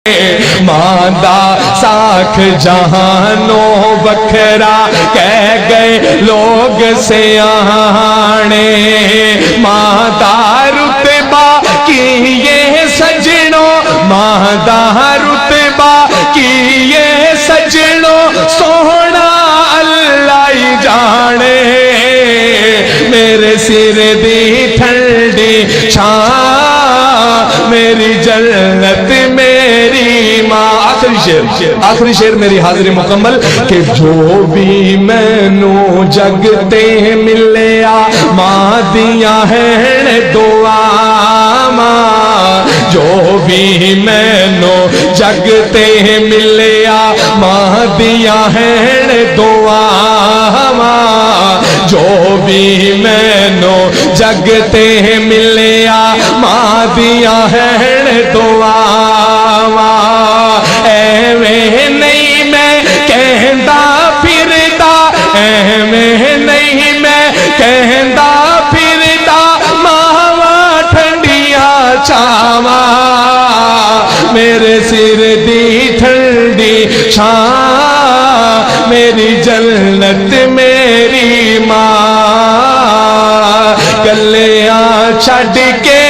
ماندہ ساکھ جہانوں بکھرا کہہ گئے لوگ سیانے ماندہ رتبہ کی یہ سجنوں ماندہ رتبہ کی یہ سجنوں سونا اللہ ہی جانے میرے سر دی ٹھنڈی چھاں میری جنت میری ماں آخری شعر میری حاضری مکمل کہ جو بھی میں نو جگتے ملیا ماں دیا ہیں دعا ماں جو بھی میں نو جگتے ملیا ماں دیا ہیں دعا ماں جو بھی میں نو جگتے ملیا ماں دیا ہیں دعا ایویں نہیں میں کہندا پھردا ایویں نہیں میں کہندا پھردا ماواں ٹھنڈیاں چھاواں میرے سر دی ٹھنڈی چھاں میری جنت میری ماں گلیاں چھڈ کے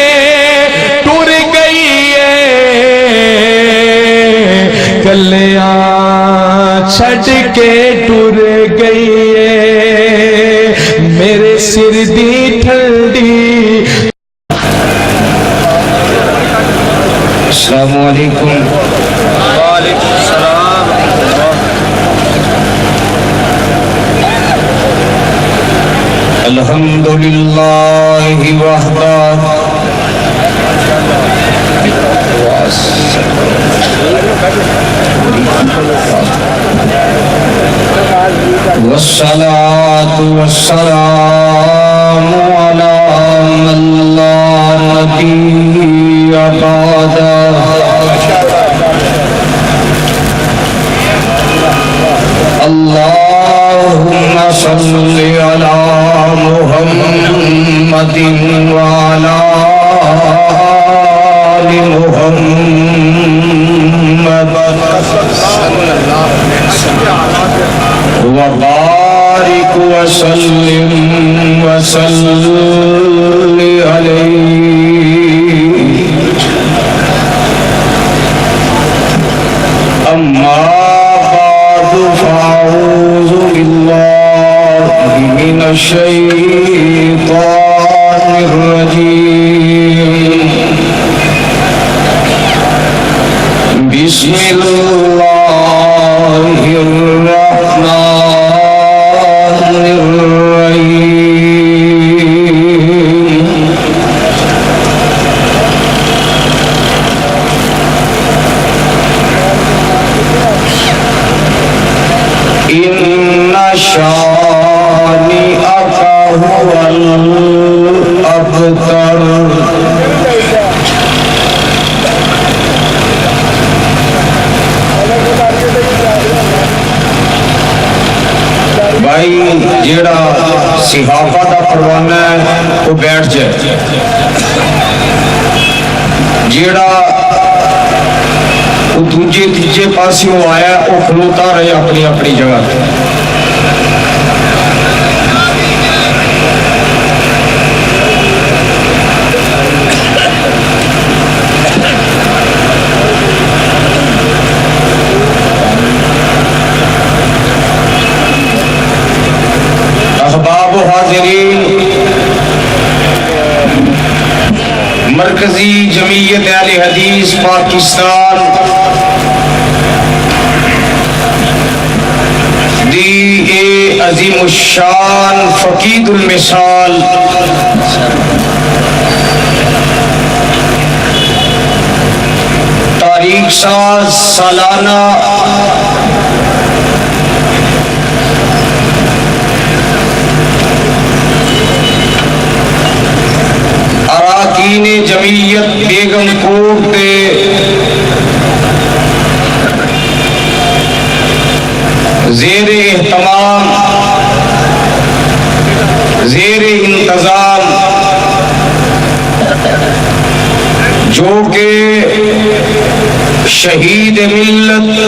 ٹر گئی ہے گلیاں چھڈ کے ٹر گئی ہے میرے سر دی ٹھنڈی السلام علیکم وعلیکم السلام الحمدللہ وحدہ والصلاة والسلام على من لا نبي بعده اللهم صل على محمد وعلى آل محمد وبارك وسلم وصل عليه أما بعد فأعوذ بالله من الشيطان الرجيم بسم الله الرحمن الرحيم إن شانئك هو الأبتر بھائی جیڑا صحافہ دا پروانہ ہے وہ بیٹھ جائے جیڑا وہ دوجے تیجے پاسی وہ آیا وہ کھلوتا رہے اپنی اپنی جگہ احباب و حاضرین مرکزی جمعیت اہل حدیث پاکستان دی اے عظیم الشان فقید المثال تاریخ ساز سالانہ اراکین جمعیت بیگم کوٹ دے زیر اہتمام زیر انتظام جو کہ شہید ملت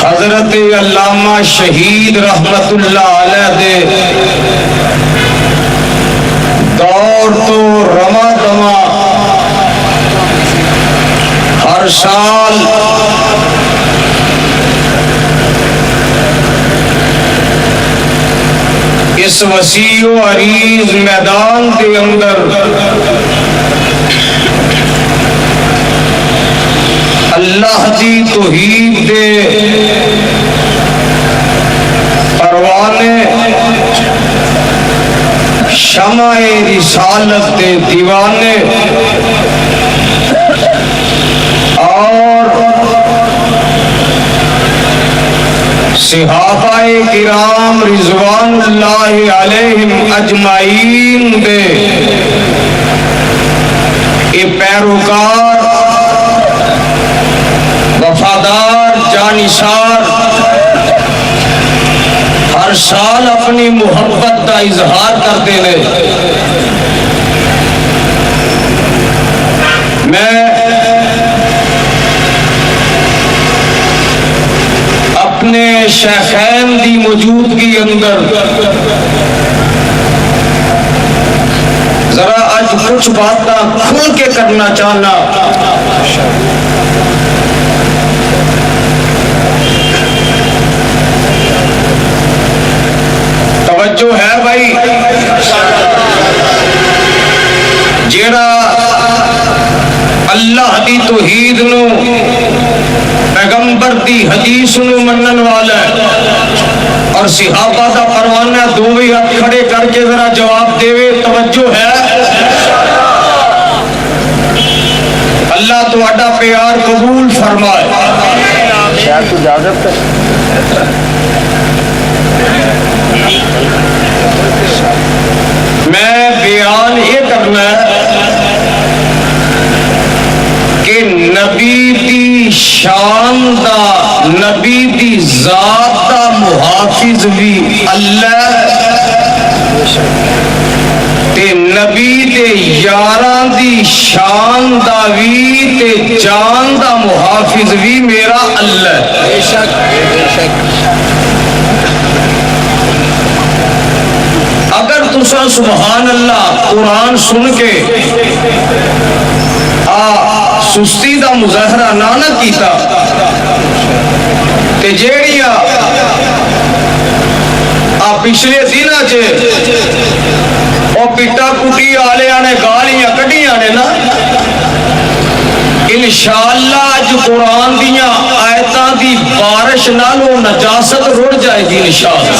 حضرت علامہ شہید رحمت اللہ علیہ دے دور تو رواں دواں ہر سال اس وسیع و عریض میدان کے اندر اللہ دی توحید دے پروانے شمع رسالت دے دیوانے اور صحابہ کرام رضوان اللہ علیہم اجمعین دے اے پیروکار وفادار جانشار ہر سال اپنی محبت کا اظہار کرتے ہیں. میں اپنے شیخین دی موجودگی اندر ذرا آج کچھ باتیں کھل کے کرنا چاہنا. توجہ ہے بھائی؟ جیڑا اللہ دی توحید نو پیغمبر دی حدیث نو منن والا ہے اور صحابہ دا پروانہ دوویں ہاتھ کھڑے کر کے ذرا جواب دے. توجہ ہے؟ اللہ تہاڈا پیار قبول فرمائے. شاید تو اجازت ہے. میں بیان یہ کرنا ہے کہ نبی دی شان دا نبی دی ذات دا محافظ بھی اللہ تے نبی دے یاراں دی شان دا بھی تے جان دا محافظ بھی میرا اللہ. بے شک بے شک. اگر تسا سبحان اللہ قرآن سن کے سستی دا مظاہرہ نہ کیتا تے جیڑیاں پچھلے دنوں پٹا کٹی والے نے گالیاں کڈیاں نے نا، انشاءاللہ اج قرآن دیاں آیتاں دی بارش نالوں نجاست رڑ جائے گی انشاءاللہ.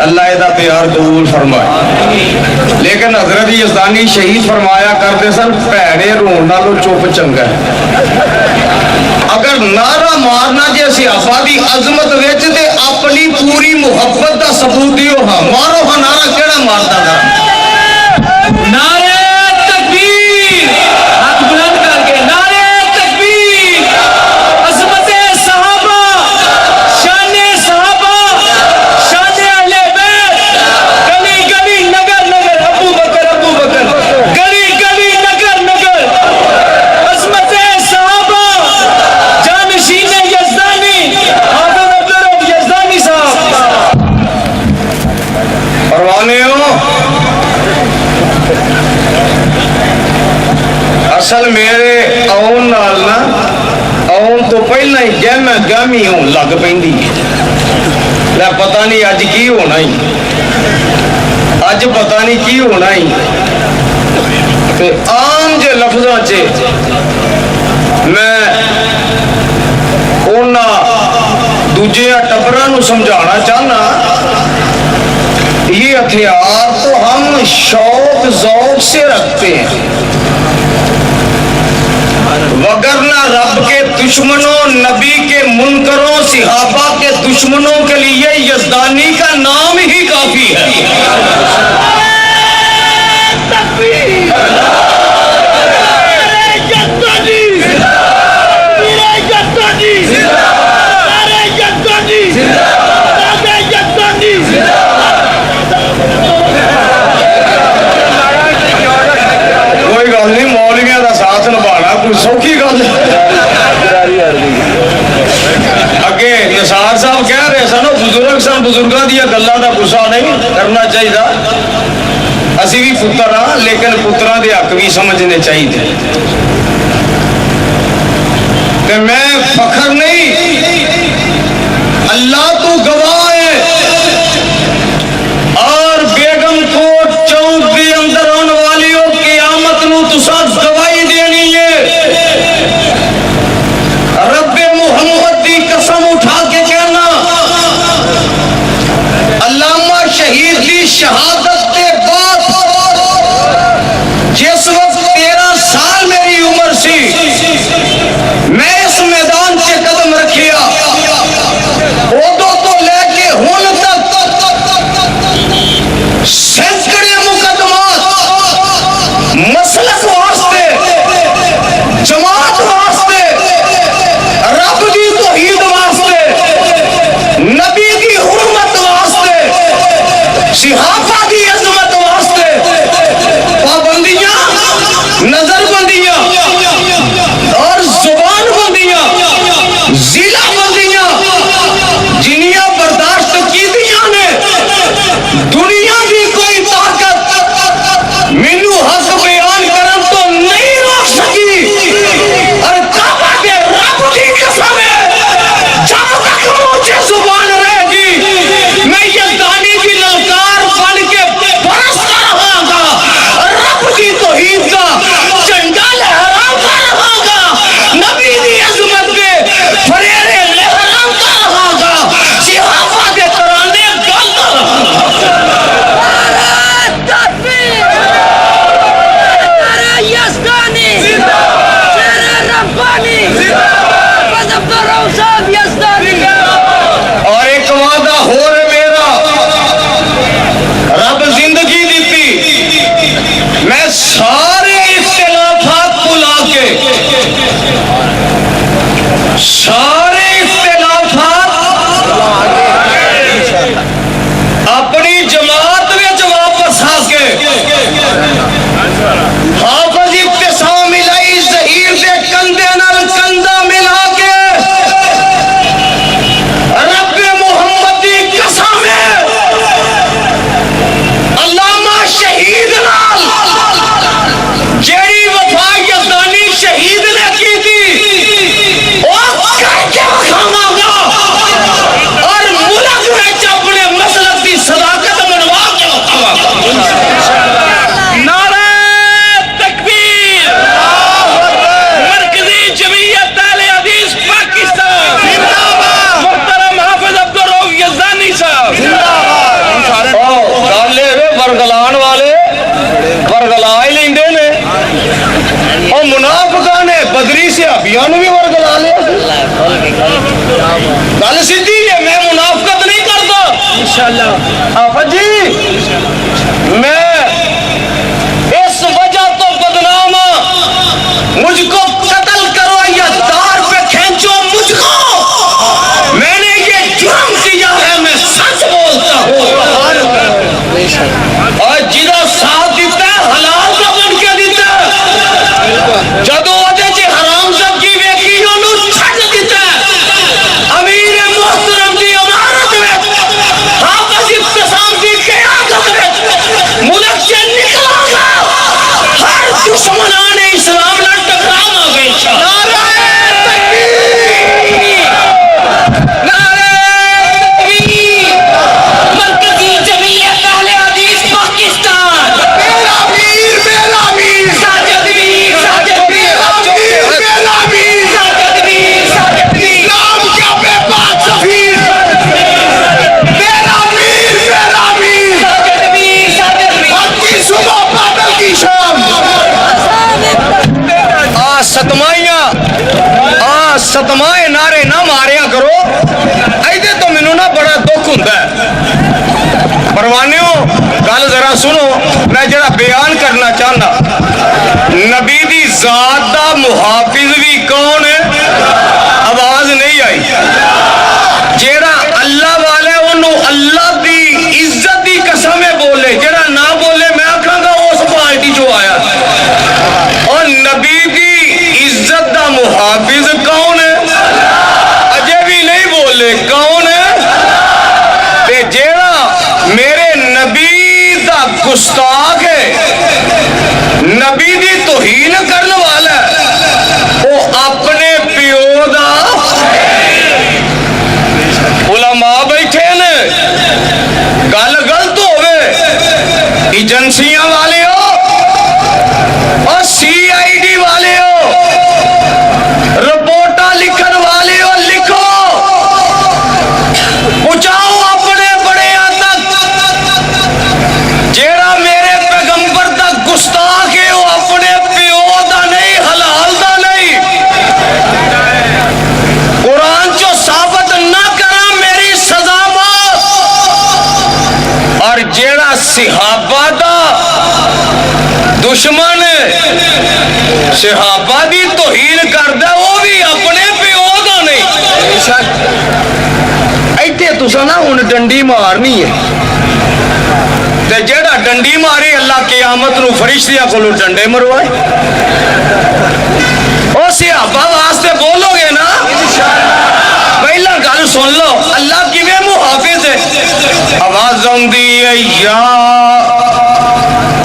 اللہ دا پیار قبول فرمائے. لیکن حضرت یزدانی شہید فرمایا کرتے سن پیڑے رون نالوں چپ چنگا ہے. اگر نعرہ مارنا جی اسی آبادی عظمت وچ تے اپنی پوری محبت دا ثبوت دیو. ہاں مارو ہاں نعرہ کیڑا مارتا تھا؟ نعرہ تکبیر. ہاتھ بلند کر کے نعرہ تکبیر. عظمت صحابہ، شان صحابہ، شان اہل بیت. گلی گلی نگر نگر ابو بکر ابو بکر. گلی گلی نگر نگر عظمت صحابہ. جانشین یزدانی حافظ عبدالرب یزدانی صاحب. پروانے ہو. اصل میرے آن نال نا آن تو پہلا ہی گہما گہمی ہوں لگ پیندی. میں پتہ نہیں اج کی ہونا ہی، اج پتہ نہیں کی ہونا ہی. تے عام جے لفظاں چ میں انہاں دوجیاں ٹبراں نوں سمجھانا چاہنا یہ ہتھیار تو ہم شوق ذوق سے رکھتے ہیں، وگرنہ رب کے دشمنوں، نبی کے منکروں، صحابہ کے دشمنوں کے لیے یزدانی کا نام ہی کافی ہے. تکبیر. اوکھی گل اگے نثار صاحب کہہ رہے سن بزرگ سن بزرگاں دیا گلاں دا غصہ نہیں کرنا چاہیے اسی بھی پتر ہاں لیکن پتراں دے حق بھی سمجھنے چاہیے کہ میں فخر نہیں اللہ تو گواہ ہے اور بیگم کوٹ چوک کے اندر آنے والی ہو قیامت نو تساں گواہی دینی ہے رب محمد دی قسم اٹھا کے کہنا علامہ شہید دی شہادت کے بعد جس وقت 13 سال میری عمر سی میں اس میدان سے قدم رکھیا ادو تو لے کے ہن تک سینکڑے مقدمات مسلک واسطے جماعت واسطے رب دی توحید واسطے نبی کی حرمت واسطے صحابہ کی عظمت واسطے پابندیاں نظر بندیاں اور زبان بندیاں ضلع بندیاں جنیاں برداشت کی دیاں نے دنیا کی کوئی طاقت مینو حق بیان کرن تو نہیں روک سکی اور کعبہ کے رب کی قسم ہے جب تک مجھے زبان رہے گی میں یزدانی کی للکار بن کے برستا رہا گا رب کی توحید کا جھنڈا لہراتا رہا گا نبی دی عظمت پہ فریرے لہراتا رہا گا صحابہ کے ترانے گاتا رہا گا اور ایک وعدہ ہو رہے میرا رب زندگی دیتی میں سارے اختلافات بلا کے سارے اختلافات اپنی جماعت میں واپس آ کے حافظ ابتسام الہی ظہیر دے کندھے نال کندھا ملا کے رب محمد دی قسم ہے علامہ شہید نال جیڑی وفا یزدانی شہید نے کی تھی وہ کر کے کھاواں گا اور ملک میں اپنے مسلک کی صداقت منوا کے کھاواں گا نعرہ تکبیر مرکزی جمعیت اہل حدیث پاکستان محترم حافظ عبدالرؤف یزدانی صاحب گالے ورگلان والے ورگلا ہی لیندے نے اور منافقاں نے بدری صحابیاں نو بھی ورگلا لیا گل سیدھی ہے میں منافقت نہیں کرتا انشاءاللہ حافظ جی میں اس وجہ تو بدنام ہوں مجھ کو قتل کرو یا دار پہ کھینچو مجھ کو میں نے یہ جرم کیا ہے میں سچ بولتا ہوں اور جدا ساتھ دیتا ہے حلال کا بن کے دیتا ہے جدو آدھے جی حرام سب کی ویکی انہوں چھٹ دیتا ہے امیر محترم دی امارت میں حافظ ابتسام دی قیادت میں ملک سے نکلا گا ہر دشمنان اسلام نہ ٹکرانا گئی نعرہ تکبیر نعرہ تکبیر مرکزی جمعیت اہل حدیث پاکستان میرا میر ساجد میر ساجد میر میرا میر ساجد میر ساجد میر نام کیا بے بات سفیر میرا میر ساجد میر ساجد میر حق کی صبح بادل کی شام ستمائیں نعرے نہ ماریا کرو ایدے تو منو نہ بڑا دکھ ہوتا ہے پروانیوں گل ذرا سنو میں جڑا بیان کرنا چاہنا نبی دی ذات دا محافظ بھی کون ہے آواز نہیں آئی جڑا اللہ والے انہوں اللہ دی عزت دی قسم بولے جڑا نہ بولے میں آکھاں گا اس پارٹی جو آیا اور نبی دی عزت محافظ کون ہے؟ اجے بھی نہیں بولے کون ہے؟ تے جیڑا میرے نبی دا گستاخ ہے، نبی دی توہین کرنے والا ہے، وہ اپنے پیو دا علماء بیٹھے نے گل غلط ہوئے ایجنسیاں والے ہو اور CID والے ہو رپورٹاں لکھن والے ہو، لکھو پہنچاؤ اپنے بڑیاں تک جیڑا میرے پیغمبر دا گستاخ ہے وہ اپنے پیو دا نہیں، حلال دا نہیں، قرآن جو ثابت نہ کرا میری سزا موت۔ اور جیڑا صحابہ دا دشمن صحابہ دی توہین کردا وہ بھی اپنے پیو دا نہیں۔ ایتھے تساں نہ ہن ڈنڈی مارنی ہے تے جیڑا ڈنڈی ماری اللہ قیامت نو فرشتیاں کولوں ڈنڈے مروائے۔ او صحابہ واسطے بولو گے نا، پہلا گل سن لو اللہ کیویں محافظ ہے۔ آواز آندی ہے یا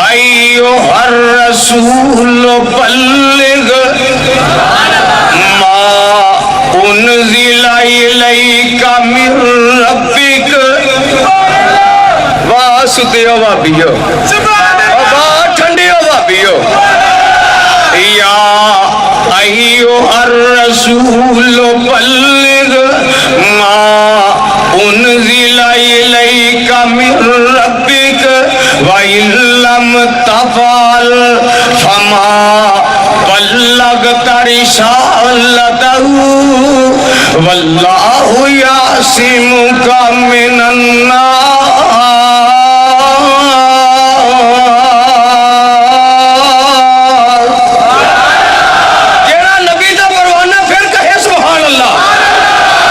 ایھا الرسول بلغ ما انزل الیک من ربک۔ واسطے ہو بھابیو، بات ٹھنڈی ہو بھابیو۔ یا ایھا الرسول بلغ ما انزل الیک من ربک وَإِن لَّمْ تَفْعَلْ فَمَا بَلَّغْتَ رِسَالَتَهُ وَاللَّهُ يَعْصِمُكَ مِنَ النَّاسِ۔ جیڑا نبی دا پروانہ پھر کہے سبحان اللہ،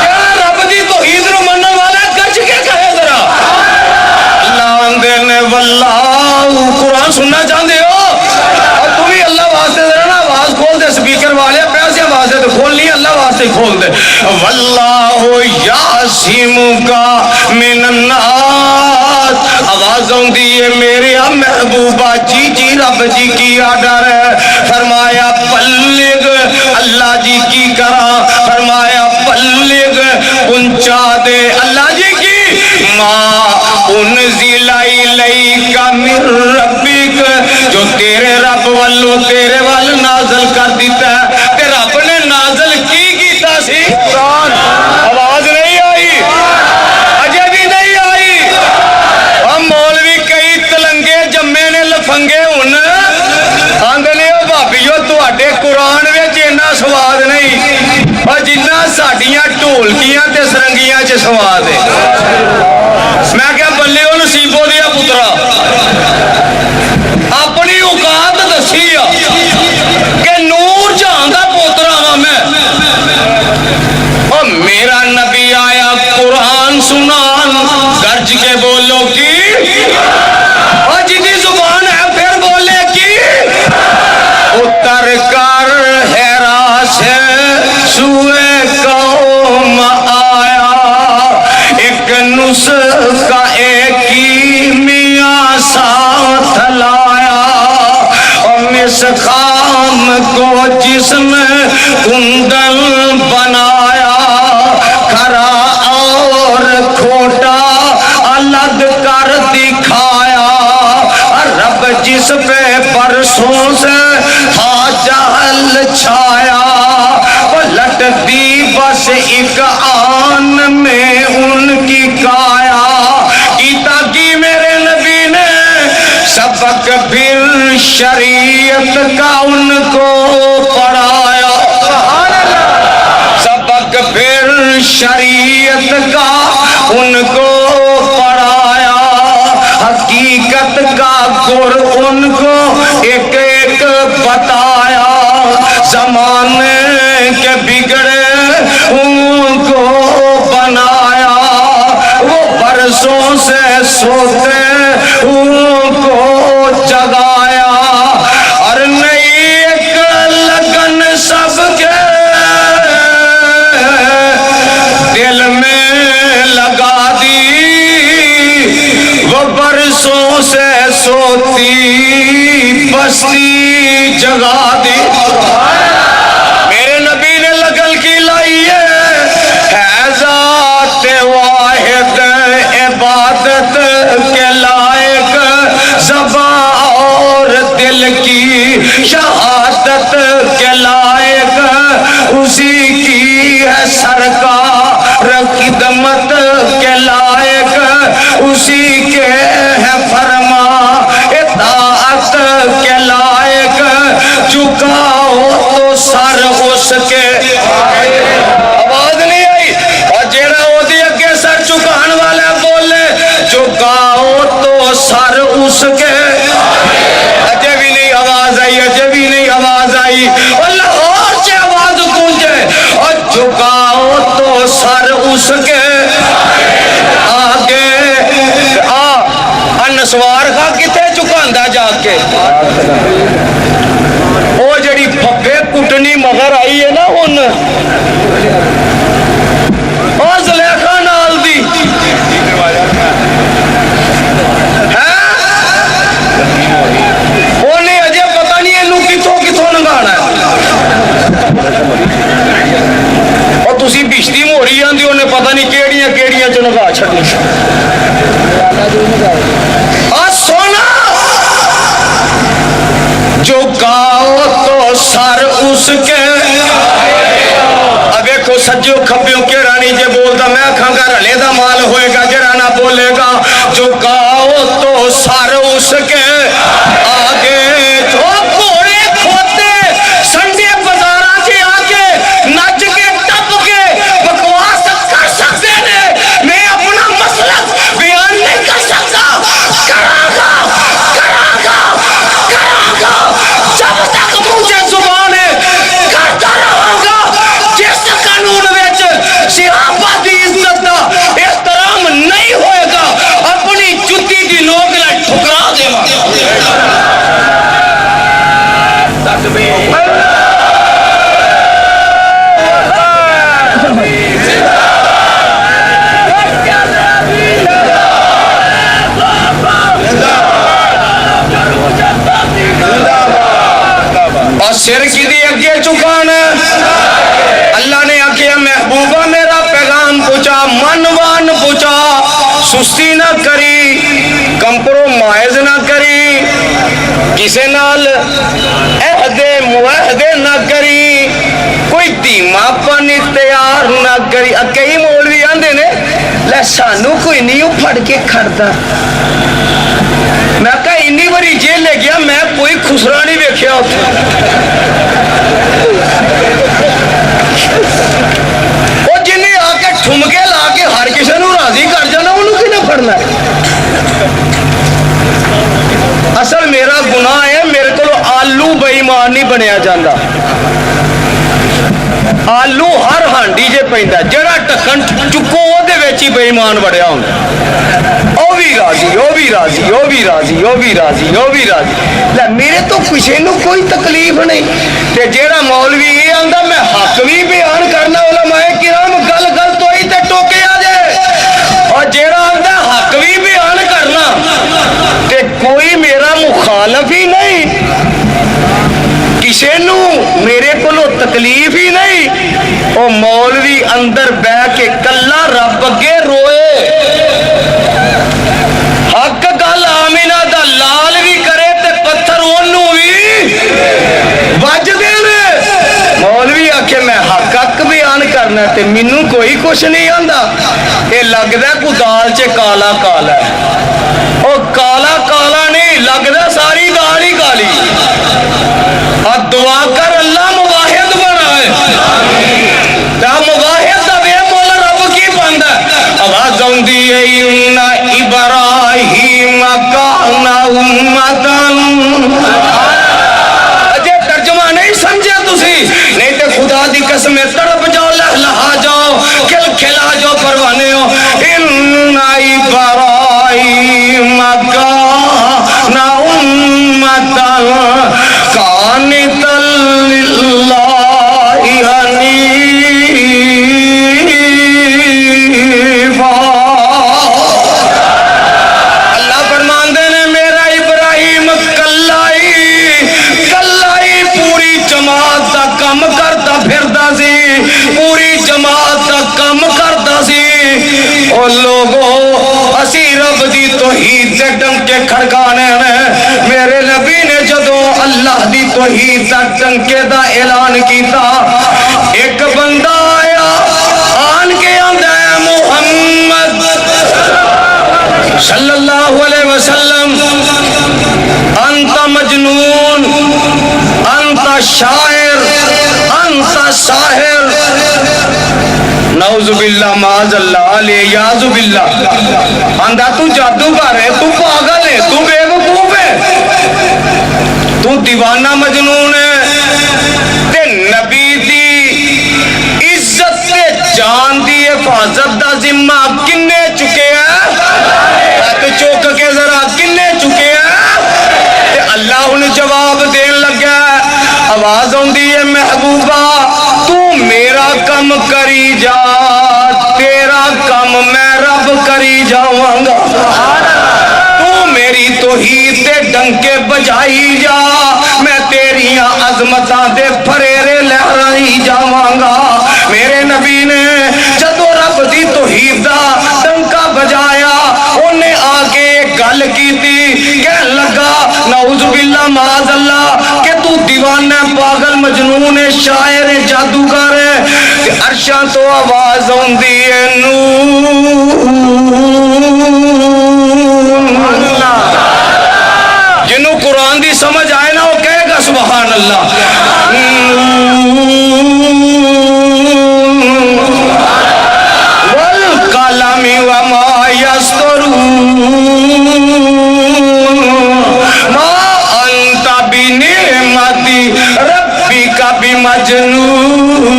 جیڑا رب دی توحید نو منن والا گج کے کہے ذرا اللہ آندے نے واللہ۔ قرآن سننا چاہتے ہو اور تم بھی اللہ واسطے ذرا نا آواز کھول دے، سپیکر والے پیسے واسطے تو کھول نہیں، اللہ واسطے کھول دے۔ واللہ یعصمک من الناس۔ آواز آندی ہے میرے محبوبہ جی جی رب جی کی آرڈر ہے، فرمایا بلغ، اللہ جی کی کرا، فرمایا بلغ پہنچا دے اللہ جی کی ما انزل الیک من ربک، جو تیرے رب والو تیرے وال نازل کر دیتا ہے۔ تے رب نے نازل کی کیتا سی قرآن۔ آواز نہیں آئی، اجے بھی نہیں آئی۔ ہم مولوی کئی تلنگے جمے نے لفنگے ہن آندنے ہو بھابیو تواڈے قرآن وچ اینا سواد نہیں اور جنہ ساڈیاں ڈھولکیاں تے سرنگیاں چ سواد ہے۔ میں کیا بلے ہو نصیبوں دیا پترا، اپنی اوقات دسی کہ نور جہاں دا پوترا ہاں میں، اور میرا نبی آیا قرآن سنان، گرج کے بولو کی، اور جدی زبان ہے پھر بولے کی، اتر کر حرا سے سوئے قوم آیا، ایک نسخہ ایک ہی میاں ساتھ لایا، اور مسخام کو جس میں کندن بنایا، کھرا اور کھوٹا الگ کر دکھایا، رب جس پہ برسوں سے تھا جہل چھایا، وہ لٹ دی بس ایک آن میں ان کی کایا، کیتا کی میرے نبی نے سبق پھر شریعت کا ان کو پڑھایا، سبق پھر شریعت کا ان کو پڑھایا، حقیقت کا گر ان کو ایک ایک بتایا، زمانے کے بگڑے ان کو بنایا، وہ برسوں سے سوتے ان کو جگایا، اور نئی ایک لگن سب کے مستی جگا دی میرے نبی نے لگل کی لائی ہے ذات واحد عبادت کے لائق زباں اور دل کی شہادت کے لائق اسی کی ہے سرکار خدمت کے لائق اسی کے ہے فرما اطاعت کے لائق جھکاؤ تو سر اس کے آواز نہیں آئی اور جیڑا ہو دی اگے سر چکان والے بولے جھکاؤ تو سر اس کے اجے بھی نہیں آواز آئی اجے بھی نہیں آواز آئی اور لاہور سے آواز گونجے اور جھکاؤ تو سر اس کے آگے نسوار کا کتے چکاندہ جا کے وہ جڑی پھپے کٹنی مگر آئی ہے نا ان اور زلیخا نال دی انہیں اجے پتہ نہیں انہوں کتوں نگانا ہے اور تسی بشتی موڑی آن دی انہیں پتہ نہیں کیڑیاں جو نگاہ چھڑنی سونا جو گاؤ تو سر اس کے اب ایک سجیو کھپیوں کے رانی جے بولتا میں کھانگا رلے دا مال ہوئے گا جرانا بولے گا جو گاؤ تو سر اس کے آگے جو کوڑے کھوتے سنڈے بزارہ جے آگے نچ کے ٹپ کے بکواس کر سکتے نے میں اپنا مسلک بیان نہیں کر سکتا جب تک مجھے زبان کرتا رہوں گا جس قانون وچ صحابہ دی عزت دا احترام نہیں ہوئے گا اپنی جتی دی نوک لے ٹھکرا دے اور سر کی دی اگے چکانا اللہ نے آکھیا محبوبہ میرا پیغام پہنچا منوان پہنچا سستی نہ کری کمپرومائز نہ کری کسے نال عہدے معاہدے نہ کری کوئی دھیما پن اختیار نہ کری کئی مولوی آندے نے لے سانو کوئی نہیں پھڑ کے کھڑتا میں کہا انی بری جیل لے گیا میں کوئی خسرا نہیں ویکھیا وہ جنہیں آ کے ٹھمکے لا کے ہر کسی نو راضی کر جانا انہوں کی نہ پڑھنا ہے اصل میرا گناہ ہے میرے کو آلو بے ایمان نہیں بنیا جاندہ آلو ہر ہانڈی جے پہندہ جڑا ٹکن چکو وہ دے ویچی بے ایمان بڑھیا ہوں او بھی راضی لے میرے تو کسی نو کوئی تکلیف نہیں تے جیڑا مولوی یہ آندہ میں حق بھی بیان کرنا علماء کرام گل گل تو ہی تے ٹوکے آ جائے اور جیڑا آندہ حق بھی بیان کرنا تے کوئی میرا مخالف ہی نہیں کسے نو میرے کو تکلیف ہی نہیں او مولوی اندر بہ کے کلا رب اگے روئے حق گل آمینہ دا لال بھی کرے تے پتھر انہوں بھی بج دے مولوی آکھے میں حق بیان کرنا تے منوں کوئی کچھ نہیں آندا یہ لگدا کو دال چے کالا کالا ہے او کالا کالا نہیں لگدا ساری دال ہی کالی دعا کر اللہ مواحد بنائے تا مواحد دا بے مولا رب کی بندہ آواز آندی ہے ان ابراہیم کان امتن اجے ترجمہ نہیں سمجھے تسی نہیں تے خدا دی قسم تڑپ جاؤ لہلہا جاؤ کھل کھلا جاؤ پروانے ہو ان ابراہیم کان امتن قانتا للہ حنیفا اللہ فرماندے نے میرا ابراہیم کلائی دھڑکانے نے میرے نبی نے جدو اللہ دی توحید تک ڈنکے دا اعلان کیتا ایک بندہ آیا آن کے آندا ہے محمد صلی اللہ علیہ وسلم انت مجنون انت شاعر انت ساحر نعوذ باللہ معاذ اللہ علیہ یاذ باللہ آندا تو جادوگر ہے تو پاگل ہے تو بے وقوف ہے تو دیوانہ مجنون ہے تے نبی دی عزت تے جان دی حفاظت دا ذمہ کنے چکے ہیں تو چوک کے ذرا کنے چکے ہیں تے اللہ انہیں جواب دین لگا آواز ہوندی ہے محبوبہ تو میرا کم کری جا تیرا کم میں رب کری جاواں گا تو میری توحید تے ڈنکے بجائی جا میں تیریاں عظمتاں دے پھریرے لہرائی جاواں گا میرے نبی نے جدو رب دی توحید دا ڈنکا بجایا انہیں آگے گل کی تھی کہنے لگا نعوذ باللہ معاذ اللہ کہ تو دیوانہ پاگل مجنون شاعر جادوگر ہے کہ عرشاں تو آواز ہوندی ہے جنہوں قرآن دی سمجھ آئے نا وہ کہے گا سبحان اللہ والقلم وما يسطرون ما انت بنعمت ربك بمجنون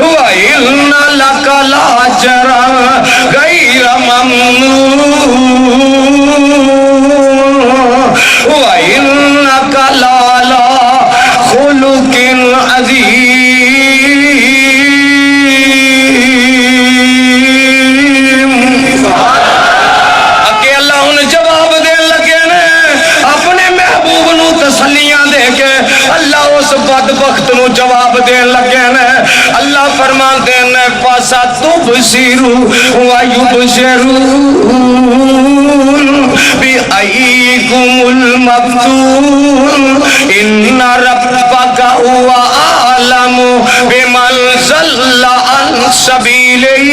وإن لك لأجرا غير ممنون وإنك لعلى خلق عظيم اکے اللہ انہیں جواب دین لگے نے اپنے محبوب نو تسلیاں دے کے اللہ اس بدبخت نو جواب دین لگے نے اللہ فرمان دینے فاسا تبصروا ویبصرون بأيكم المفتون إن ربك هو أعلم بمن ضل عن سبيله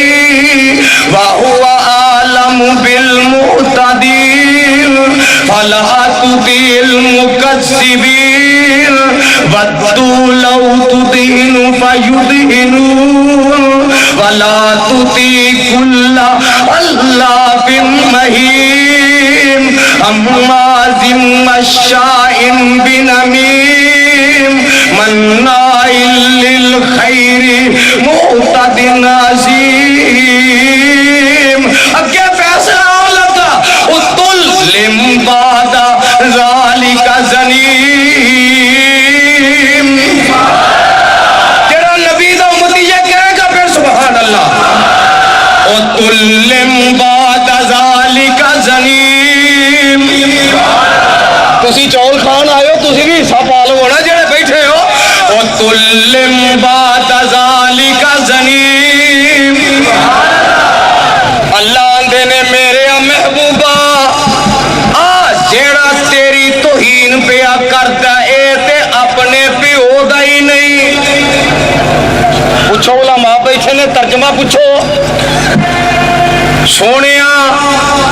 وهو أعلم بالمهتدين فلا تطع المكذبين ودوا لو تدهن فيدهنون ولا تطع كل حلاف مهين هماز مشاء بنميم مناع للخير معتد عظيم اگے فیصلہ ہو لگا اتلم بعد ذالک زنیم جڑا نبی دا امتی یہ کہے گا پھر سبحان اللہ اتلم بعد ذالک زنیم تسی چول خان آئے ہو تسی بھی حصہ پالو ہونا جڑے بیٹھے ہو اتلم بعد ذالک زنیم اللہ آندے نے میرے محبوبہ جیڑا تیری توہین پیا کرتا اے تے اپنے پیو دا ہی نہیں پوچھو علماء بیٹھے نے ترجمہ پوچھو سونیا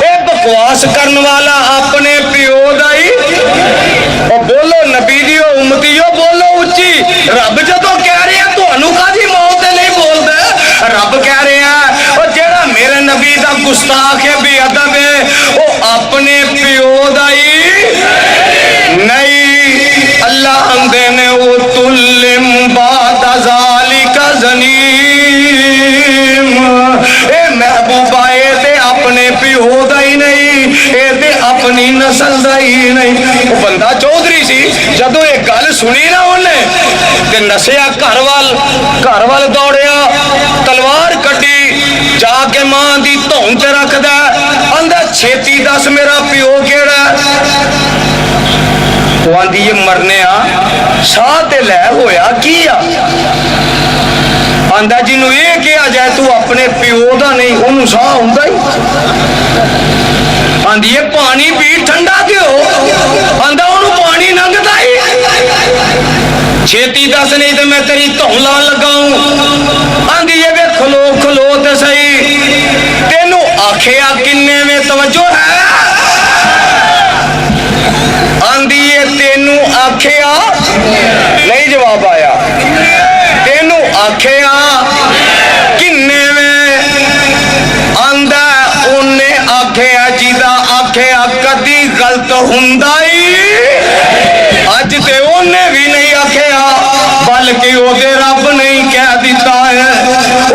اے بکواس کرن والا اپنے پیو دا ہی اور بولو نبی دیو امتیو بولو اچھی رب جدو کہہ رہے ہیں تو انوکا دی موت نہیں بول دے رب کہہ رہے ہیں اور جیڑا میرے نبی دا گستاخ ہے بے ادب ہے وہ اپنے پیو دا ہی نہیں اللہ اندے نے وہ تلم بعد ذالک زنیم اے محبوبہ اے دے اپنے پیو دا ہی نہیں اے دے اپنی نسل دا ہی نہیں وہ بندہ چودھری سی جدو ایک گل سنی نا انہیں تے نسیا گھر وال دوڑیا تلوار کٹی جا کے ماں دی دھون تے رکھ دے اندر چھیتی دس میرا پیو کیڑا وہ آندھی یہ مرنے ساہ تے لے ہویا کیا آندھا جنہوں یہ کہ لکھیا جائے تو اپنے پیو دا نہیں انہوں ساہ ہوندا ہی آندھی یہ پانی پی ٹھنڈا کیوں آندھا انہوں پانی ننگدا ہی چھیتی دس نہیں تو میں تیری دھون لان لگاؤں آندھی یہ بے کھلو کھلو تے صحیح تینوں آکھیا کنے میں توجہ ہے آندھی یہ تینوں آکھیا نہیں جواب آیا تینوں آکھیا کنے میں آندھا انہیں آکھیا جیدہ آکھیا کدی غلط ہندائی آج تے انہیں بھی نہیں آکھیا بلکہ وہ دے رب نہیں کہہ دیتا ہے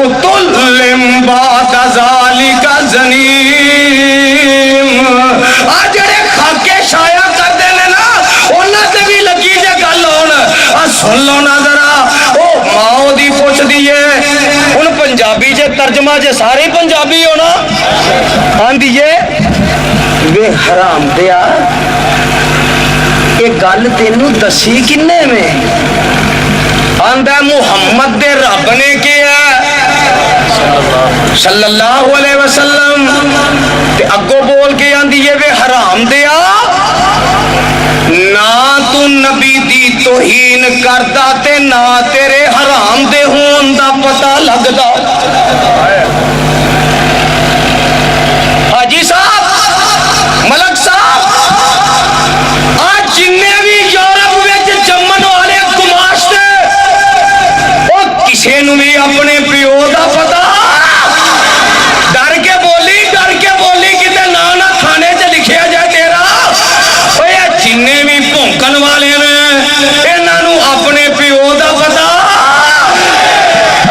اتلم بات ازالی کا زنیم آج جڑے خاکے شایا کر دینے نا انہیں سے بھی لگی جے گل ہونا سن لو نا ذرا او ماں دی پوچھ دیئے ان پنجابی جے ترجمہ جے سارے پنجابی ہونا آن دیئے بے حرام دیا ایک گل تینوں دسی کنے میں آندہ محمد دے رب نے کیا صلی اللہ علیہ وسلم تے اگو بول کے آندھی یہ بے حرام دیا نہ تو نبی دی توہین کردا تے نہ تیرے حرام دے ہون دا پتہ لگدا حاجی صاحب ملک صاحب آج جننے بھی یورپ وچ جمن والے گماشتے وہ کسے نو بھی اپنے پیو دا پتہ ڈر کے بولی کتے نہ کھانے چ لکھیا جائے تیرا اوے جننے بھی بھونکن والے نے انہاں نو اپنے پیو دا پتہ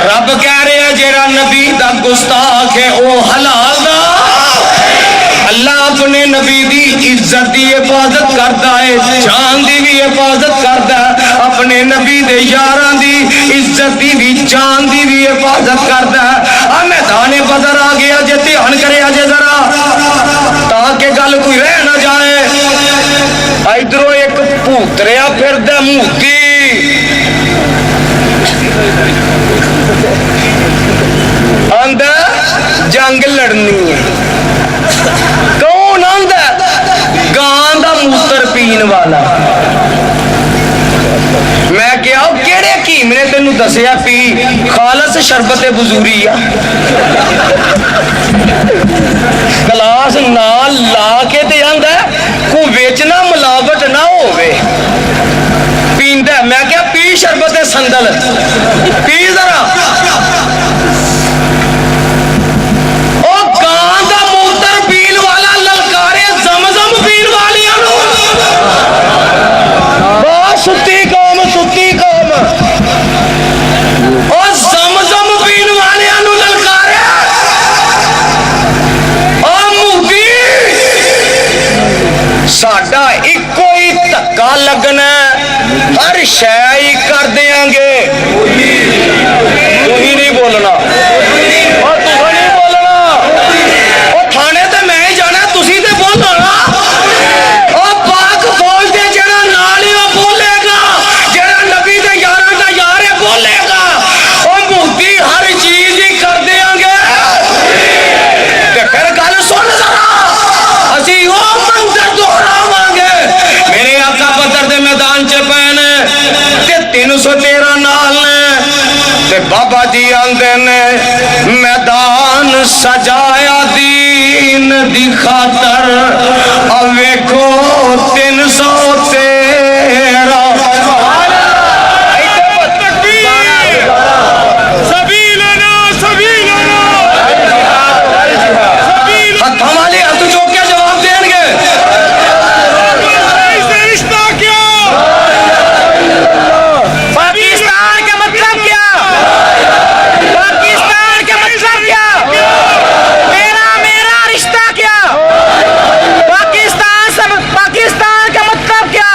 رب کہہ رہا جیڑا نبی دا گستاخ ہے او حلال دا اللہ اپنے نبی دی عزت دی حفاظت کرتا ہے جان دی بھی حفاظت کرتا ہے اپنے نبی دے یاران دی عزت دی بھی جان دی بھی حفاظت کرتا ہے میدان بدر آ گیا جے دھیان کرے اجے ذرا تاکہ گل کوئی رہ نہ جائے ادھروں ایک پوتریا پھردا موتی آندا جنگ لڑنی ہے کون آندا گاں دا موتر پین والا میں کیا کیڑے حکیم نے تینوں دسیا پی خالص شربت بزوری گلاس نال لا کے تے آندا کو ویچنا ملاوٹ نہ ہوے پیندا میں کیا پی شربت سندل پی ذرا ستی قوم اور زمزم پین والے انو للکارے اور موتی ساڈا ایکو ہی دھکا لگنا ہر شے کر دیاں گے تو ہی نہیں بولنا اور تو نہیں بولنا اور تھانے تے میں ہی جانا تسی تے بولنا اور پاک فوج دے جڑا نال ہی بولے گا جڑا نبی دے یاراں دا یار ہے بولے گا اور موتی ہر چیز ہی کر دیاں گے تے پھر گل سن ذرا اسی او منظر دہراواں گے میرے آقا بدر دے میدان چ پے تے 313 نال نے تے بابا جی آندے نے میدان سجایا دین دی خاطر اب ویکھو 313 ہتھاں والے ہاتھ چوک کے جواب دیں گے پاکستان کا مطلب کیا پاکستان کا مطلب کیا میرا رشتہ کیا پاکستان کا مطلب کیا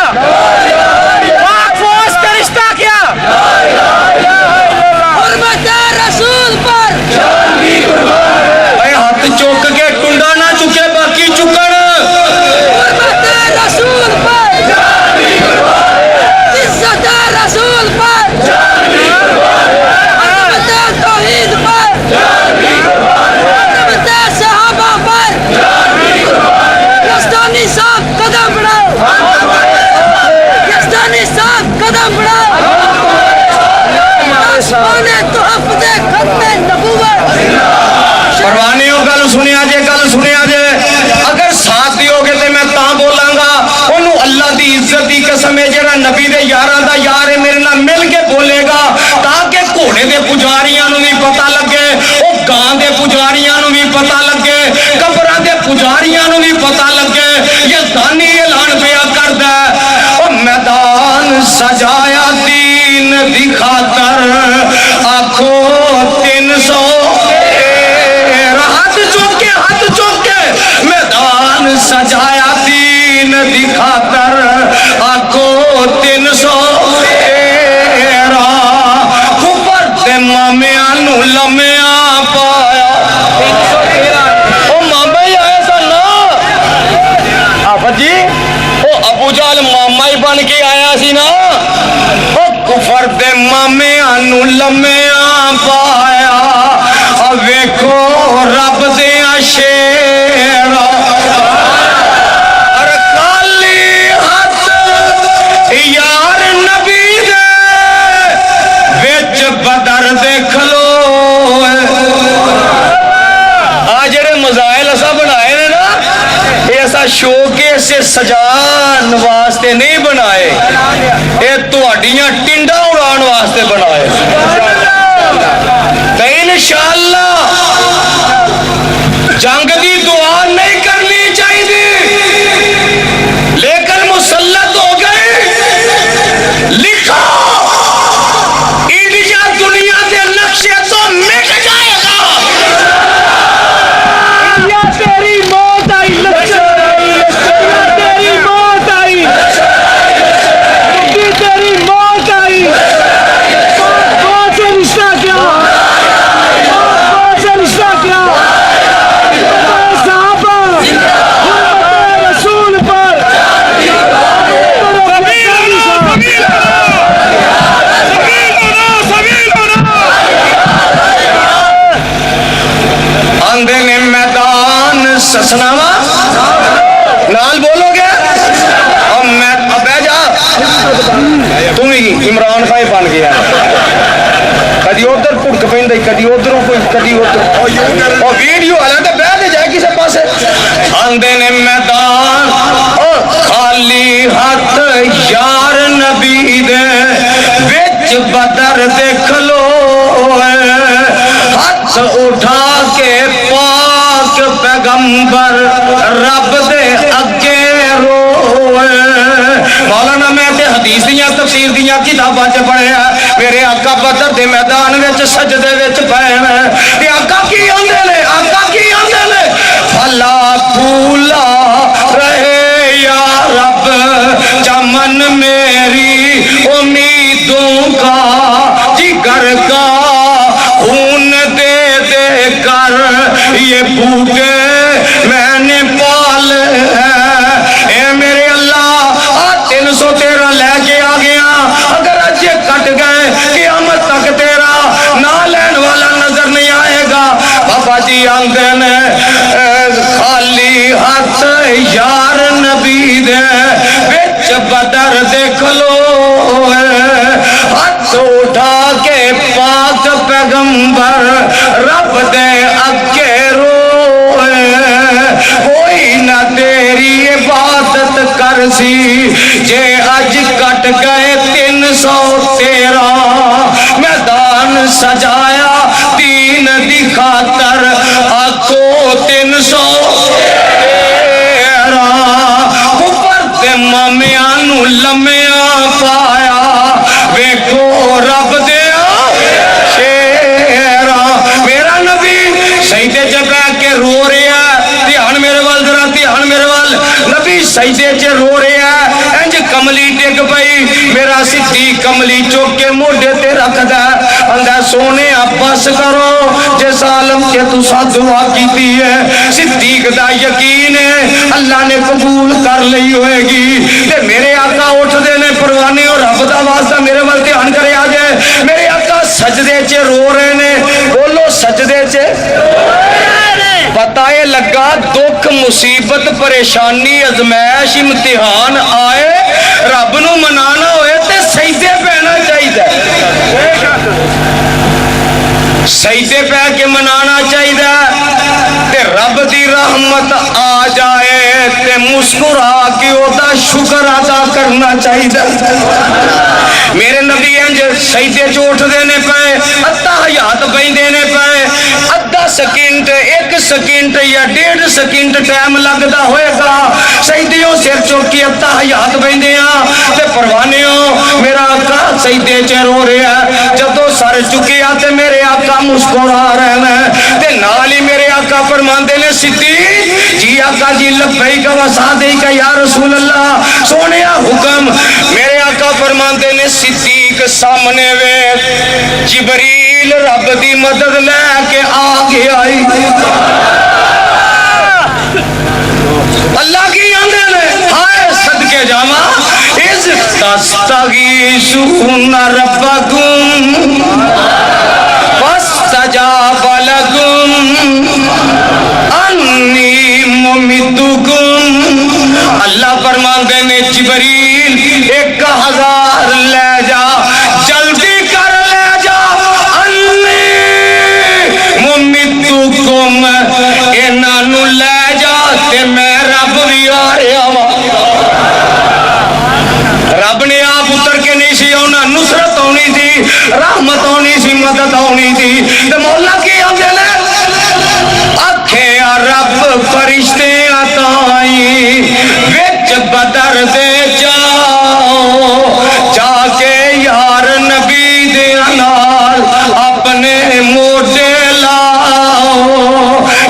پروانیوں گل سنیا جے اگر ساتھ دیو گے تے میں تاں بولاں گا انہوں اللہ دی عزت دی قسم ہے جڑا نبی دے یاراں دا یار ہے میرے نال مل کے بولے گا تاکہ گھوڑے دے پجاریاں نوں بھی پتہ لگے او گاں دے پجاریاں نوں بھی پتہ لگے قبراں دے پجاریاں نوں بھی پتہ لگے یزدانی اعلان پیا کردا ہے او میدان سجایا دین دی خاطر آکھو 300 ہاتھ چوک کے میدان سجایا دین دی خاطر آکھو 300 کفر تے مامیاں نو لمیاں پایا او ماما ہی آیا سا نا آفت جی او ابو جال ماما ہی بن کے آیا سی نا او کفر تے مامیاں نو لمیاں پایا ویکھو رب دیاں شیراں کالی ہاتھ یار نبی دے وچ بدر دیکھ لو آ جڑے مزائل اسا بنائے نے نا یہ ایسا شوکے سے سجان واسطے نہیں بنائے یہ تہاڈیاں ٹنڈا اڑان واسطے بنائے تو انشاءاللہ جنگ دی دعا نہیں کرنی چاہیے لیکن مسلط ہو گئے لکھو انڈیا دنیا کے نقشے تو مٹ جائے گا یا تیری موت آئی تیری موت آئی تیری موت آئی کون سے رشتہ کیا رسول پر آندے نے میدان سسناوا نال بولو گے اب میں بہ جا تم ہی عمران خان بن گیا کدی ادھر پھڑک پہ کدی ادھر کدی ادھر اور ویڈیو والا تو بہ دے جائے کسی پاس آندے نے میدان خالی ہاتھ یار نبی دے وچ بدر دیکھ لو ہاتھ اٹھا کے پاک پیغمبر رب دے اگے روئے مولانا میں تے حدیث دیاں تفسیر دیاں کتاباں چ پڑھیا میرے آقا بدر دے میدان وچ سجدے وچ پئے تے آقا کی آندے نے بھلا پھولا رہے یا رب چمن میری امیدوں کا جگر کا خون دے دے کر یہ بوٹے میں نے پالے اے میرے اللہ 313 لے کے آ گیا اگر اج یہ کٹ گئے قیامت تک تیرا نہ لین والا نظر نہیں آئے گا بابا جی آندے نے خالی ہاتھ یار نبی دے وچ بدر دیکھ لو ہاتھ اٹھا کے پاک پیغمبر رب دے اگے روئے کوئی نہ تیری عبادت کر سی جے اج کٹ گئے 313 میدان سجایا دین دی خاطر آکھو 313 اوپر تے مامیاں نو لمیاں پایا ویکھو رب دیا شیراں میرا نبی سجدے چ بیٹھ کے رو رہا دھیان میرے وال ذرا دھیان میرے وال نبی سجدے چ رو رہا انج کملی ٹک پئی میرا صدیق کملی چوک کے موڈے تے رکھدا اندا سونے بس کرو جس عالم کے تساں دعا کیتی ہے صدیق دا یقین ہے اللہ نے قبول کر لئی ہوئے گی تے میرے آقا اٹھ دے نے پروانے اور رب دا واسطہ میرے ول دھیان کرے آ جائے میرے آقا سجدے چ رو رہے نے بولو سجدے چ پتہ یہ لگا دکھ مصیبت پریشانی ازمائش امتحان آئے رب نو منانا ہوئے تے سجدے پہنا چاہیے سجدے پہ کے منانا چاہیے تے رب دی رحمت آ جائے تے مسکرا کے اودا شکر ادا کرنا چاہیے میرے نبی انج سجدے چ اٹھ دینے پے اتحیات پہ دینے پے ادھا سیکنڈ ایک سیکنڈ یا 1.5 سیکنڈ ٹائم لگتا ہوئے گا سجدیوں سر چوکی اتحیات پہ دیاں تے پروانیوں میرا آقا سجدے چ رو رہا ہے جدو سر چکیا تے میرے آقا مسکرا رہے ہیں تے نال ہی میرے آقا فرماندے نے صدیق جی آقا جی لبیک و صادق یا رسول اللہ سونے حکم میرے آقا فرماندے نے صدیق سامنے وے جبریل رب دی مدد لے کے آگے آئی اللہ کی آندے نے ہائے صدقے جاما اذ تستغیثون ربکم فاستجاب لکم انی ممدکم اللہ فرماندے نے جبریل 1000 لے جا جلدی کر لے جا انی ممدکم انہاں نوں لے جا تے میں رب بھی آ رہا وا رب نے آپ اتر کے نہیں سی ہونا نصرت ہونی تھی رحمت ہونی سی مدد ہونی تھی تے مولا کی آندے نے آکھے رب فرشتے آتائی وچ بدر دے جاؤ جا کے یار نبی دے نال اپنے موٹے لاؤ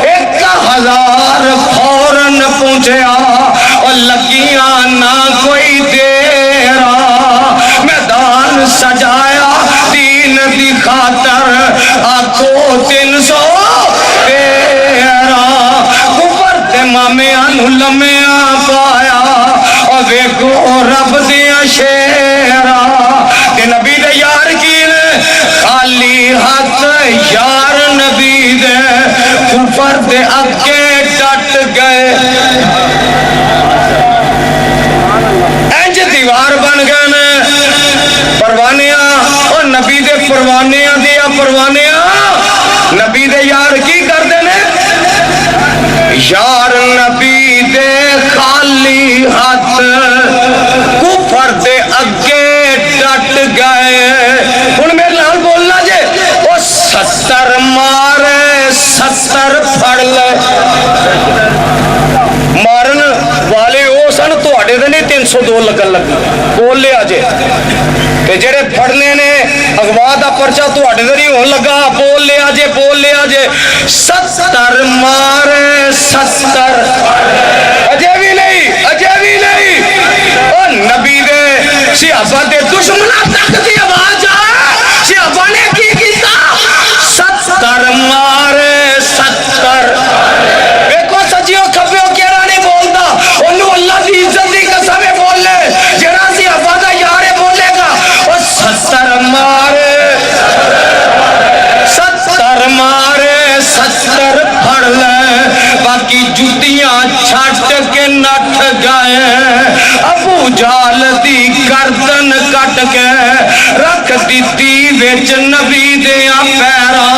1000 فوراً پہنچیا اور لگیاں نہ کوئی دیرا میدان سجایا دین دی خاطر آکھو 313 کفر تے مامیاں نو لمیاں پایا اور ویکھو رب دیا شیرا تے نبی دے یار کی خالی ہاتھ یار نبی دے کفر دے اگے ڈٹ گئے انج دیوار بن گئے نے پروانیاں اور نبی دے پروانیاں دیا پروانیاں نبی دے یار کی کر دینے یار نبی دے خالی ہاتھ کفر دے اگے ڈٹ گئے ان میرے لال بولنا جے وہ 70 مارے 70 پھڑ لے مارن والے او سن تو اڑے دے نہیں 302 لگن لگی بول لے آجے تے جڑے پھڑنے نے اغوا دا پرچہ تو اڑے دے نہیں ہون لگا بول لے آجے 70 مارے 70 اجے بھی نہیں او نبی دے صحابہ دے دشمنہ تک دی آواز آئے صحابہ نے کی کیتا 70 مارے 70 بیکو سجیو کھپیو کیرا نہیں بولتا انہوں اللہ دی عزت دی قسمیں بول لے جڑا صحابہ دا یارے بولے گا اور 70 مارے 70 پھڑ لے باقی جتیاں چھٹ کے نٹ گئے ابو جال دی گردن کٹ کے رکھ دیتی وچ نبی دیا پیرا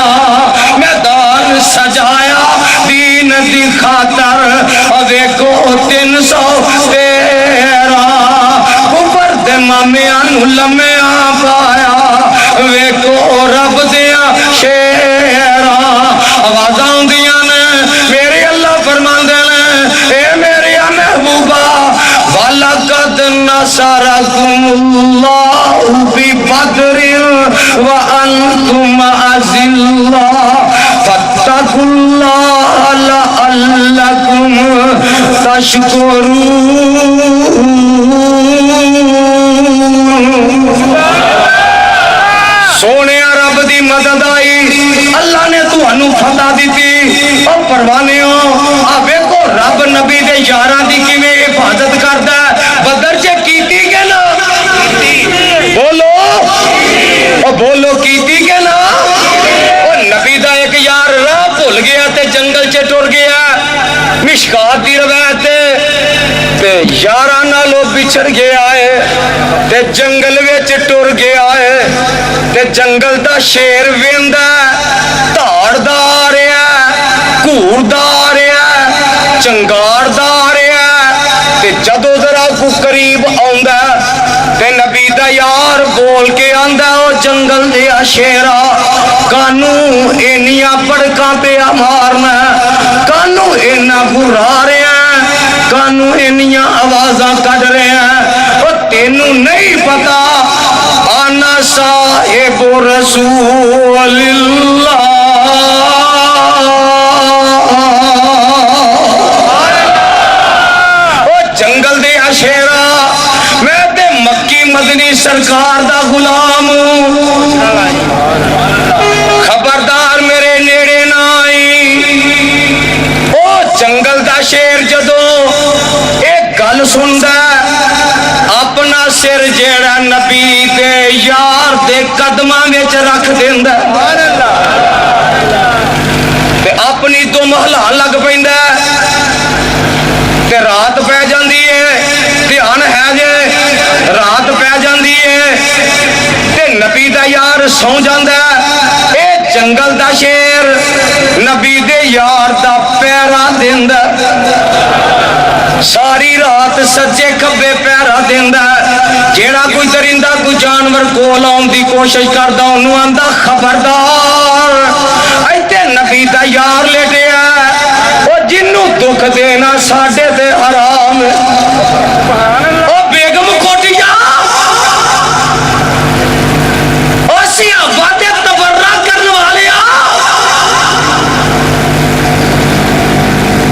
میدان سجایا دین دی خاطر ویکھو 313 کفر دے مامیاں نو لمیاں پایا ویکھو رب دیا شیرا آوازاں ہوندیاں نے میرے اللہ فرماندے نے اے میری محبوبہ وَلَقَدْ نَصَرَكُمُ اللَّهُ بِبَدْرٍ وَأَنْتُمْ أَذِلَّةٌ فَاتَّقُوا اللَّهَ لَعَلَّكُمْ تَشْكُرُونَ سونے رب دی مدد آئی اللہ نے تو انو فتح دیتی اور پروانے ہو آوے کو رب نبی دے یاران دی کی میں حفاظت کرتا ہے بدر چے کیتی کے نا بولو کیتی کے نا اور نبی دا ایک یار راہ بھول گیا تے جنگل چے ٹر گیا مشکات دی روایت تے یاراں نالوں بچھڑ گیا ہے تے جنگل وچ ٹر گیا ہے تے جنگل دا شیر ویندا دھاڑ دا آ رہا گھوڑ دا آ رہا چنگار دا آ رہا تے جدوں ذرا کو قریب آوندا تے نبی دا یار بول کے آندا او جنگل دیا شیرا کانوں اینیاں پڑکاں پیا مارنا کانوں اینا گھرا رہا کانوں اینیاں آوازاں کڈ رہے ہیں او تینوں نہیں پتا آنا صاحب رسول اللہ او جنگل دے شیرا میں تے مکی مدنی سرکار دا غلام خبردار میرے نیڑے نہ آئی او جنگل دا شیر جدو ایک گل سندا اپنا سر جیڑا نبی دے یار دے قدماں وچ رکھ دیندا تے اپنی تو محلہ لگ پیندا تے رات پہ جاندی ہے دھیان ہے جے رات پہ جاندی ہے تے نبی دا یار سو جاندا اے جنگل دا شیر نبی دے یار دا پیرا دیندا ساری رات سجے کھبے پیرا دیندا جیڑا کوئی درندہ کوئی جانور کول آن دی کوشش کردا اونوں آندا خبردار ایتھے نبی دا یار لیٹیا او جنوں دکھ دینا ساڈے تے حرام او بیگم کوٹیا او صحابہ تے تبرہ کرن والے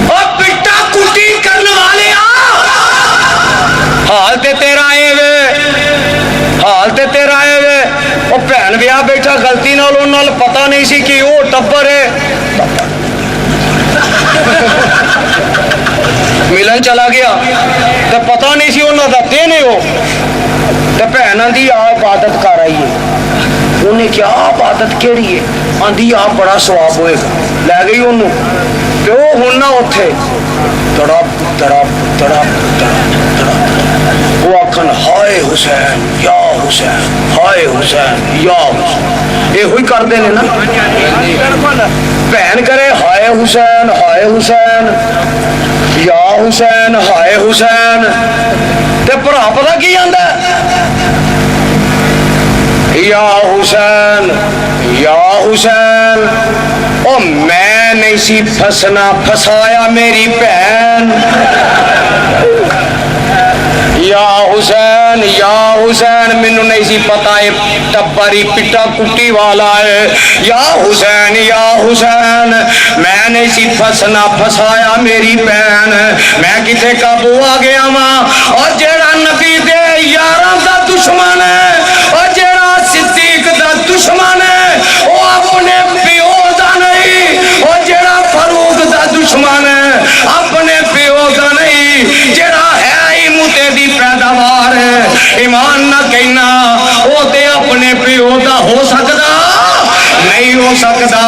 او پٹا کٹی کرن والے حال تے تیرا اے وے حال تے تیرا اے وے او بہن ویا بیٹھا غلطی نال اون نال پتہ نہیں سی کہ او ٹبر ہے ملن چلا گیا تو پتہ نہیں سی انہوں دا دینے ہو تو بہن آندھی آ عبادت کر آئی ہے انہیں کیا عبادت کیڑی ہے آندھی آ بڑا ثواب ہوئے گا لے گئی انہوں تو وہ ہونا اتھے تڑپ تڑپ تڑپ تڑپ تڑپ وہ آکھن ہائے حسین یا حسین ہائے حسین یا حسین یہ ہوئی کر دینے نا بہن کرے ہائے حسین یا حسین ہائے حسین تے بھرا پتہ کی آندا یا حسین او میں نہیں سی پھسنا پھسایا میری بہن یا حسین مینوں نہیں سی پتا ہے ٹبری پٹا کٹی والا ہے یا حسین میں نہیں سی پھسنا پھسایا میری بہن میں کتے قابو آ گیا ماں اور جیڑا نبی دے یاراں دا دشمن ہے اور جیڑا صدیق دا دشمن ہے وہ اپنے پیو دا نہیں اور جیڑا فاروق دا دشمن ہے اپنے پیو دا نہیں جیڑا ہے دی پیداوار ہے ایمان نہ کہنا وہ تے اپنے پیو دا ہو سکدا نہیں ہو سکدا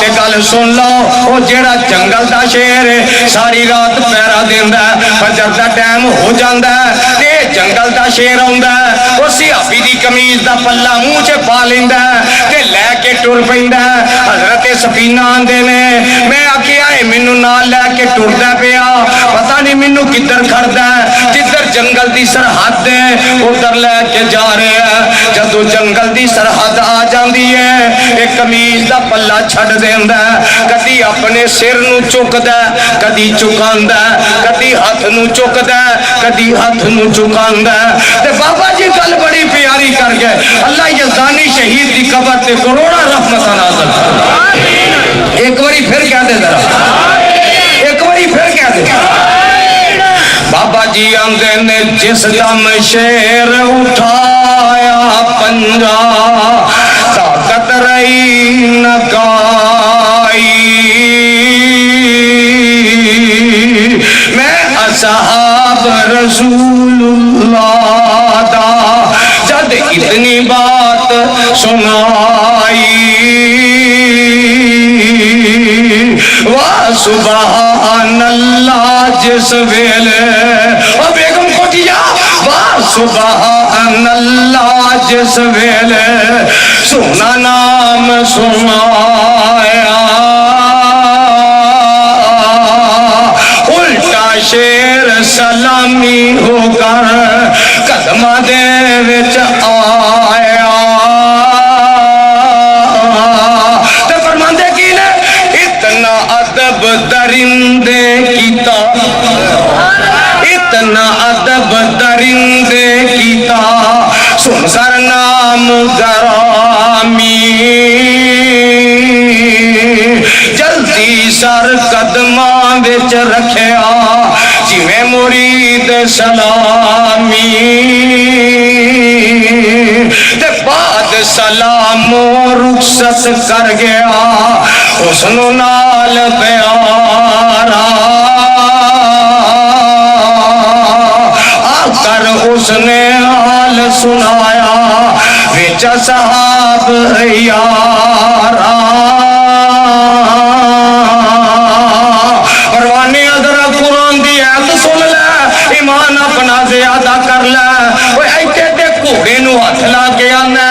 تے گل سن لو وہ جیڑا جنگل دا شیر ہے ساری رات پیرا دیندا فجر دا ٹائم ہو جاندا تے جنگل دا شیر آوندا وہ صحابی دی قمیض دا پلہ منہ چ پا لیندا تے لے کے ٹر پیندا حضرت سفینہ آندے نے میں آکھیا اے مینوں نال لے کے ٹردا پیا پتہ نہیں مینوں کدھر کھڑدا جدھر جنگل دی سرحد ہے ادھر لے کے جا رہے ہیں جدو جنگل دی سرحد آ جاندی ہے ایک قمیض دا پلہ چھڑ دیندا کدی اپنے سر نو چکدا کدی چکاندا کدی ہاتھ نو چکدا کدی ہاتھ نو چکاندا تے بابا جی گل بڑی پیاری کر گئے اللہ یزدانی شہید دی قبر تے کروڑا رحمت نازل ایک باری پھر کہہ دے ذرا ایک باری پھر کہہ دے بابا جی آندے نے جس دم شیر اٹھایا پنجا طاقت رہی نہ کائی میں اصحاب رسول اللہ دا جد اتنی بات سنائی سبحان اللہ جس ویلے او بیگم کوٹیا واہ سبحان اللہ جس ویلے سونا نام سنایا الٹا شیر سلامی ہو کر قدمہ دے وچ آیا تے فرماندے کی نے اتنا ادب درندے کیتا اتنا ادب درندے کیتا سن سر نام گرامی جلدی سر قدماں وچ رکھیا جویں مرید سلامی تے بعد سلام رخصت کر گیا حسن نال پیارا کر اس نے حال سنایا وچ صحاب یارا پروانے ذرا قرآن دی آیت سن لے ایمان اپنا زیادہ کر لے وہ ایتے تے گھوڑے نو ہاتھ لا کے آنا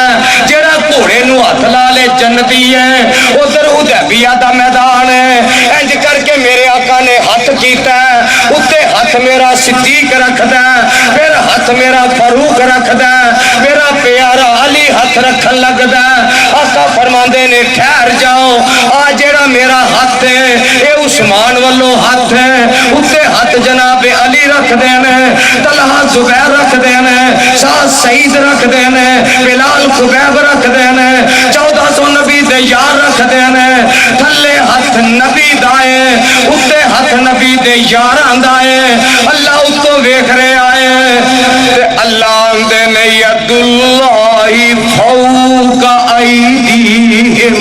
جڑا گھوڑے نو ہاتھ لا لے جنتی ہے ادھر حدیبیہ دا میدان ہے انج کر کے میرے آقا نے ہاتھ کیتا ہے اتنے ہاتھ میرا صدیق رکھدا ہے پھر ہاتھ میرا فاروق رکھدا ہے میرا پیارا علی ہاتھ رکھن لگدا ہے آقا فرماندے نے ٹھہر جاؤ آ جڑا میرا ہاتھ ہے اے عثمان والو ہاتھ ہے اتنے ہاتھ جناب علی رکھ دینے طلحہ زبیر رکھ دینے سعد سعید رکھ دینے بلال خبیب رکھ دینے 1400 نبی دے یار رکھ دینے تھلے ہاتھ نبی دائے اتنے ہاتھ نبی دے یاران دائے اللہ اتو ویکھ رہے آئے تے اللہ دے نے ید اللہ فوق ایدیہم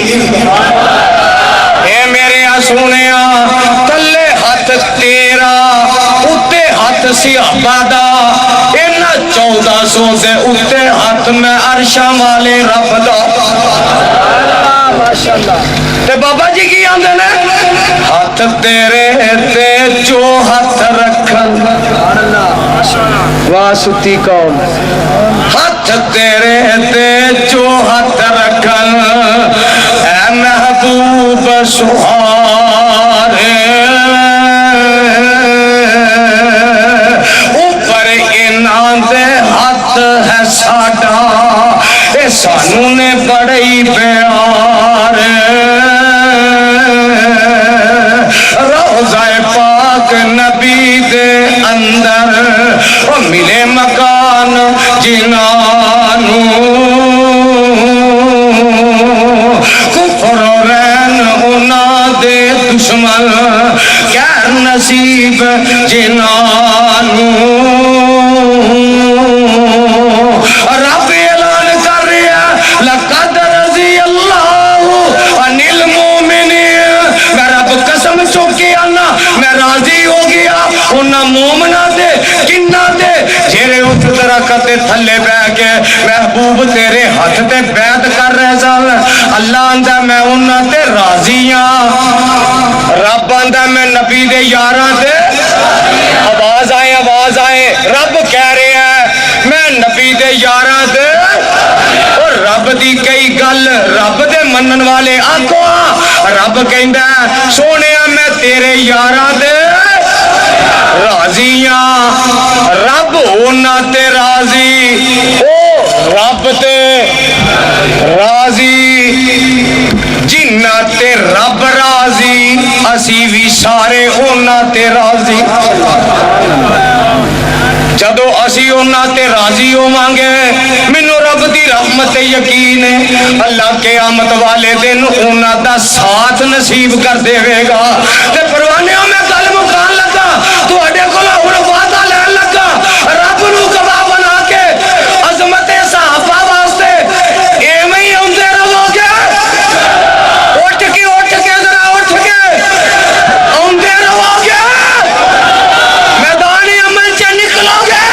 اے میرے سونیا تھلے ہاتھ تیرا اتنے ہاتھ صحابہ دا اینا 1400 دے اتنے ہاتھ میں عرشاں والے رب دا تے بابا جی کی آندے نے ہاتھ تیرے تے جو ہاتھ رکھن واسطی قوم ہاتھ تیرے تے جو ہاتھ رکھن اے محبوب سہارے اوپر انہاں دے ہاتھ ہے ساڈا اے سانوں نے بڑی پیار روضہ پاک نبی دے اندر او ملے مکان جنانو کفر و رین اونا دے دشمن غیر نصیب جنانو رب اعلان کر رہا لقد رضی اللہ عن المومنین میں رب قسم چوکی آنا میں راضی ہو گیا انہا مومنہ دے کنہ دے جیرے اٹھ درکتے تھلے بے کے محبوب تیرے ہاتھ تے بیعت کر رہے سال اللہ اندہ میں انہا تے راضیاں رب اندہ میں نبی دے یاراں تے آواز آئے رب کہہ رہے ہیں میں نبی دے یاراں تے اور رب دی کئی گل رب دے منن والے آنکھوں رب کہندہ ہے سونیا میں تیرے یاراں دے راضیاں رب ہونا تے راضی او رب تے راضی جنہ تے رب راضی اسی بھی سارے ہونا تے راضی جدو اسی اونا تے راضی ہو مانگے منو رب دی رحمت یقین ہے اللہ قیامت والے دن اونا دا ساتھ نصیب کر دے گا تے پروانیوں میں گل مکان لگا تو اڈے کو لاؤڑ وعدہ لین لگا رب نو گواہ بنا کے عظمت صحابہ واسطے ایویں ہی ہوندے رہو گے اٹھ کے ذرا اٹھ کے ہوندے رہو گے میدان عمل سے نکلو گے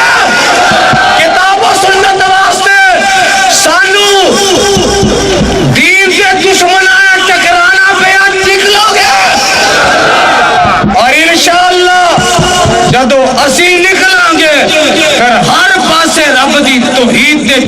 کتاب و سنت واسطے سانو دین سے دشمن آیا ٹکرانا پیا نکلو گے